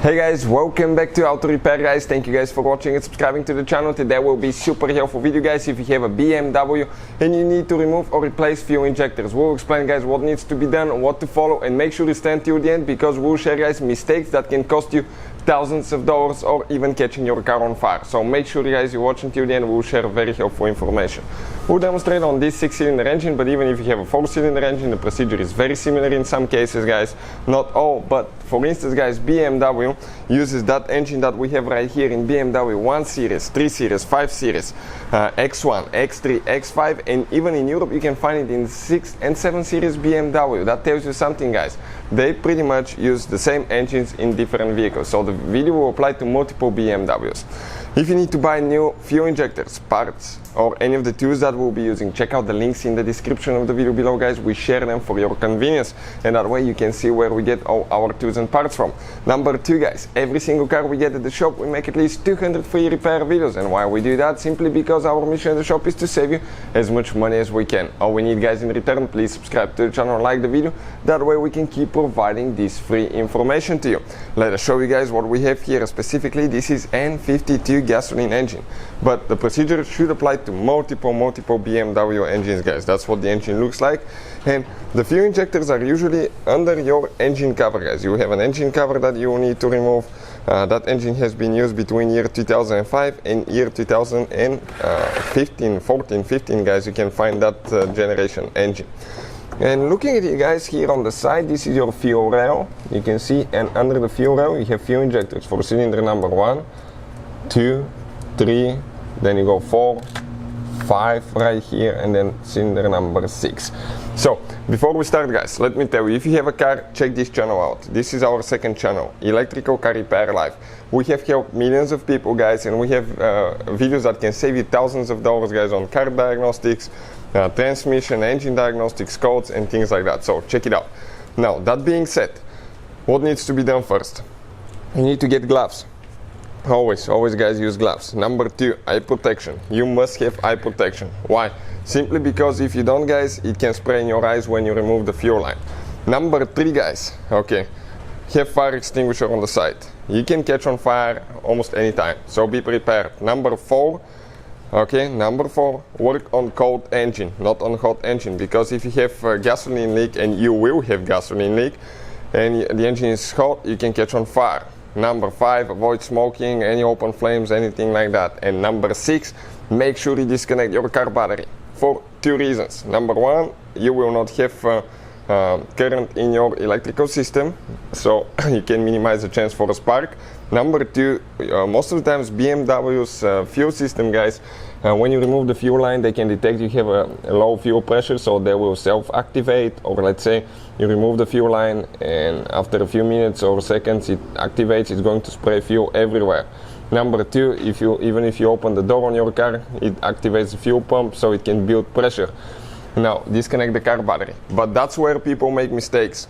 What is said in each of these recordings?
Hey guys, welcome back to Auto Repair guys. Thank you guys for watching and subscribing to the channel. Today will be super helpful video guys if you have a BMW and you need to remove or replace fuel injectors. We'll explain guys what needs to be done, what to follow, and make sure you stand till the end because we'll share guys mistakes that can cost you thousands of dollars or even catching your car on fire. So make sure guys you watch until the end. We'll share very helpful information. We'll demonstrate on this 6-cylinder engine, but even if you have a 4-cylinder engine, the procedure is very similar in some cases guys. Not all, but for instance guys, BMW uses that engine that we have right here in BMW 1 Series, 3 Series, 5 Series, X1, X3, X5, and even in Europe you can find it in 6 and 7 Series BMW. That tells you something guys. They pretty much use the same engines in different vehicles. So the video will apply to multiple BMWs. If you need to buy new fuel injectors, parts, or any of the tools that we'll be using, check out the links in the description of the video below guys. We share them for your convenience, and that way you can see where we get all our tools and parts from. Number 2 guys, every single car we get at the shop we make at least 200 free repair videos. And why we do that? Simply because our mission at the shop is to save you as much money as we can. All we need guys in return, please subscribe to the channel and like the video. That way we can keep providing this free information to you. Let us show you guys what we have here. Specifically this is N52 gasoline engine, but the procedure should apply to multiple BMW engines guys. That's what the engine looks like, and the fuel injectors are usually under your engine cover guys. You have an engine cover that you need to remove. That engine has been used between year 2005 and year 2015 guys. You can find that generation engine. And looking at it guys, here on the side this is your fuel rail, you can see, and under the fuel rail you have fuel injectors for cylinder number 1, 2, 3, then you go 4, 5 right here, and then cylinder number 6. So before we start guys, let me tell you, if you have a car, check this channel out. This is our second channel, Electrical Car Repair Live. We have helped millions of people guys, and we have videos that can save you thousands of dollars guys on car diagnostics, transmission, engine diagnostics, codes, and things like that. So check it out. Now that being said, what needs to be done first? You need to get gloves. Always guys, use gloves. Number 2, eye protection. You must have eye protection. Why? Simply because if you don't guys, it can spray in your eyes when you remove the fuel line. Number 3 guys, okay, have fire extinguisher on the side. You can catch on fire almost any time, so be prepared. Number 4, okay, work on cold engine, not on hot engine, because if you have a gasoline leak, and you will have gasoline leak, and the engine is hot, you can catch on fire. Number 5, avoid smoking, any open flames, anything like that. And number 6, make sure you disconnect your car battery for 2 reasons. Number 1, you will not have current in your electrical system, so you can minimize the chance for a spark. Number 2, most of the times BMW's fuel system guys, when you remove the fuel line, they can detect you have a low fuel pressure, so they will self-activate. Or let's say you remove the fuel line and after a few minutes or seconds it activates, it's going to spray fuel everywhere. Number 2, even if you open the door on your car, it activates the fuel pump, so it can build pressure. Now disconnect the car battery, but that's where people make mistakes.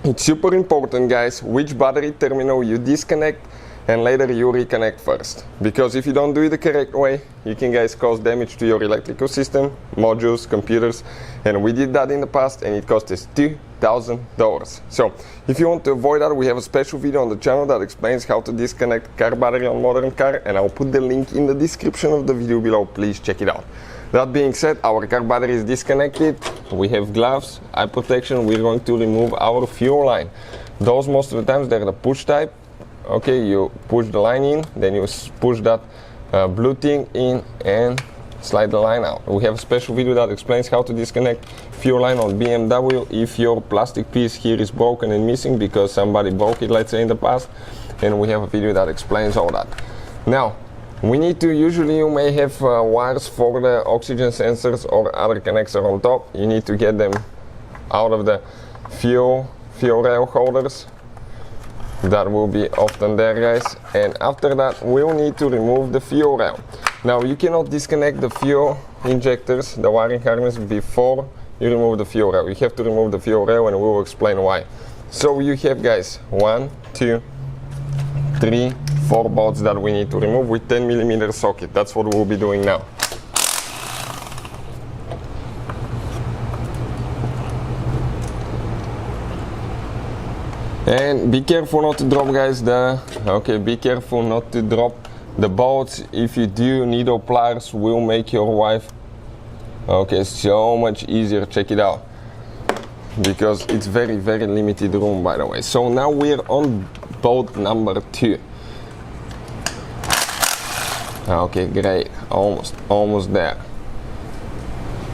It's super important guys which battery terminal you disconnect and later you reconnect first, because if you don't do it the correct way, you can guys cause damage to your electrical system, modules, computers, and we did that in the past and it cost us $2,000. So if you want to avoid that, we have a special video on the channel that explains how to disconnect car battery on modern car, and I'll put the link in the description of the video below. Please check it out. That being said, our car battery is disconnected, we have gloves, eye protection, we're going to remove our fuel line. Those most of the times they're the push type. Okay, you push the line in, then you push that blue thing in and slide the line out. We have a special video that explains how to disconnect fuel line on BMW if your plastic piece here is broken and missing because somebody broke it, let's say, in the past, and we have a video that explains all that. Now we need to, usually you may have wires for the oxygen sensors or other connector on top. You need to get them out of the fuel rail holders. That will be often there guys, and after that we'll need to remove the fuel rail. Now you cannot disconnect the fuel injectors, the wiring harness, before you remove the fuel rail. You have to remove the fuel rail and we will explain why. So you have guys 1, 2, 3, 4 bolts that we need to remove with 10mm socket. That's what we'll be doing now. And be careful not to drop, guys, be careful not to drop the bolts. If you do, needle pliers will make your life so much easier. Check it out, because it's very limited room, by the way. So now we're on bolt number 2. Okay, great, almost there.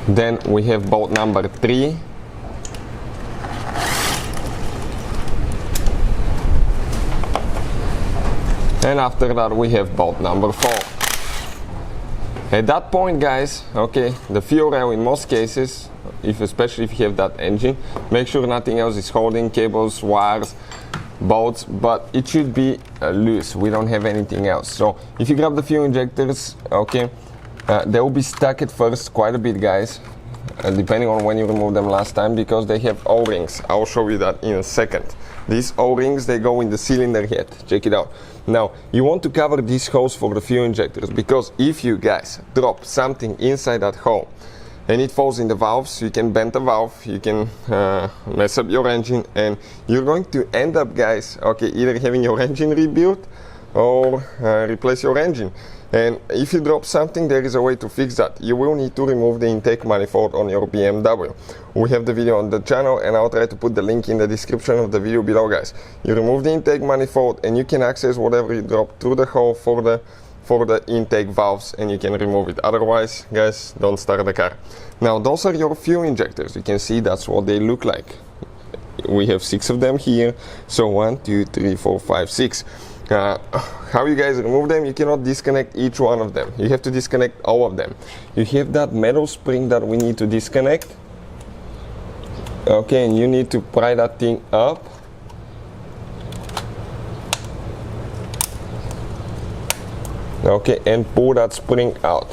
Then we have bolt number 3. And after that we have bolt number 4. At that point, guys, the fuel rail in most cases, especially if you have that engine, make sure nothing else is holding, cables, wires, bolts, but it should be loose. We don't have anything else. So if you grab the fuel injectors, they will be stuck at first quite a bit, guys, depending on when you removed them last time, because they have O-rings. I'll show you that in a second. These O-rings, they go in the cylinder head. Check it out. Now, you want to cover these holes for the fuel injectors, because if you guys drop something inside that hole and it falls in the valves, you can bend the valve, you can mess up your engine, and you're going to end up, guys, either having your engine rebuilt or replace your engine. And if you drop something, there is a way to fix that. You will need to remove the intake manifold on your BMW. We have the video on the channel, and I'll try to put the link in the description of the video below, guys. You remove the intake manifold and you can access whatever you drop through the hole for the intake valves, and you can remove it. Otherwise, guys, don't start the car. Now, those are your fuel injectors. You can see that's what they look like. We have 6 of them here. So 1, 2, 3, 4, 5, 6. How you guys remove them? You cannot disconnect each one of them. You have to disconnect all of them. You have that metal spring that we need to disconnect. And you need to pry that thing up. And pull that spring out.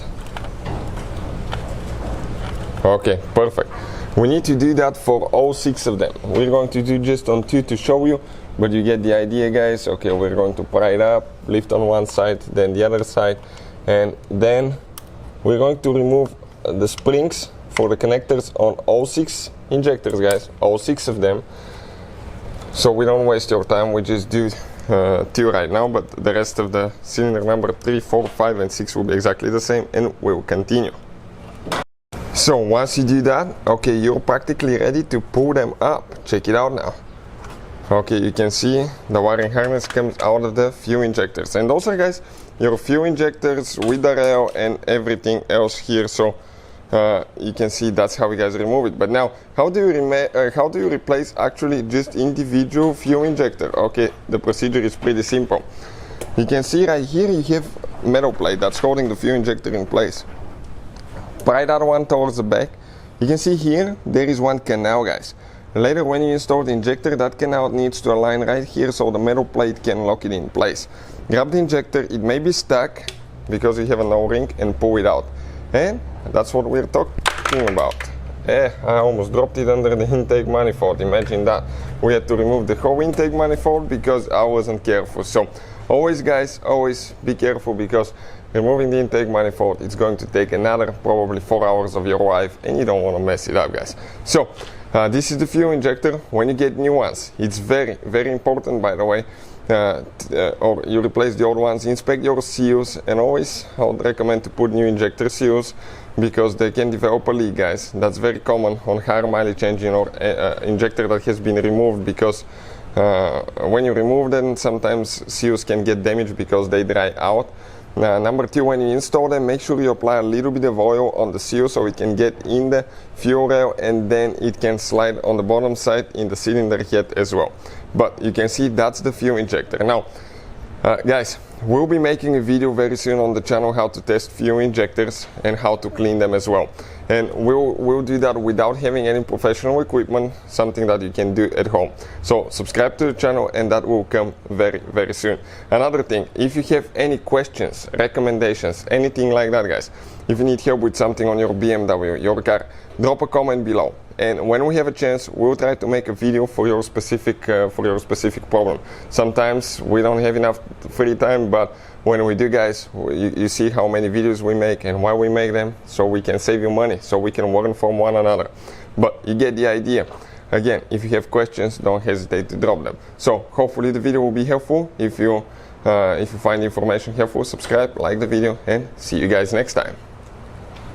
Perfect. We need to do that for all 6 of them. We're going to do just on 2 to show you, but you get the idea, guys. We're going to pry it up, lift on one side, then the other side, and then we're going to remove the springs for the connectors on all 6 injectors, guys, all 6 of them. So we don't waste your time, we just do 2 right now, but the rest of the cylinder number 3, 4, 5, and 6 will be exactly the same, and we'll continue. So once you do that, you're practically ready to pull them up. Check it out now. You can see the wiring harness comes out of the fuel injectors, and those are, guys, your fuel injectors with the rail and everything else here. So you can see that's how you guys remove it. But now, how do you replace actually just individual fuel injector? The procedure is pretty simple. You can see right here you have metal plate that's holding the fuel injector in place. Pry that one towards the back. You can see here there is one canal, guys. Later, when you install the injector, that canal needs to align right here so the metal plate can lock it in place. Grab the injector, it may be stuck because you have an O-ring, and pull it out. And that's what we're talking about. I almost dropped it under the intake manifold. Imagine that. We had to remove the whole intake manifold because I wasn't careful. So always, guys, always be careful, because removing the intake manifold, it's going to take another probably 4 hours of your life, and you don't want to mess it up, guys. So this is the fuel injector. When you get new ones, it's very important, by the way, or you replace the old ones, inspect your seals, and always I would recommend to put new injector seals, because they can develop a leak, guys. That's very common on higher mileage engine or injector that has been removed, because when you remove them, sometimes seals can get damaged because they dry out. Number 2, when you install them, make sure you apply a little bit of oil on the seal so it can get in the fuel rail, and then it can slide on the bottom side in the cylinder head as well. But you can see that's the fuel injector. Now, guys, we'll be making a video very soon on the channel how to test fuel injectors and how to clean them as well. And we'll do that without having any professional equipment, something that you can do at home. So subscribe to the channel, and that will come very soon. Another thing, if you have any questions, recommendations, anything like that, guys, if you need help with something on your BMW, your car, drop a comment below. And when we have a chance, we'll try to make a video for your specific problem. Sometimes we don't have enough free time, but when we do, guys, you see how many videos we make and why we make them, so we can save you money, so we can learn from one another. But you get the idea. Again, if you have questions, don't hesitate to drop them. So hopefully the video will be helpful. If you find the information helpful, subscribe, like the video, and see you guys next time.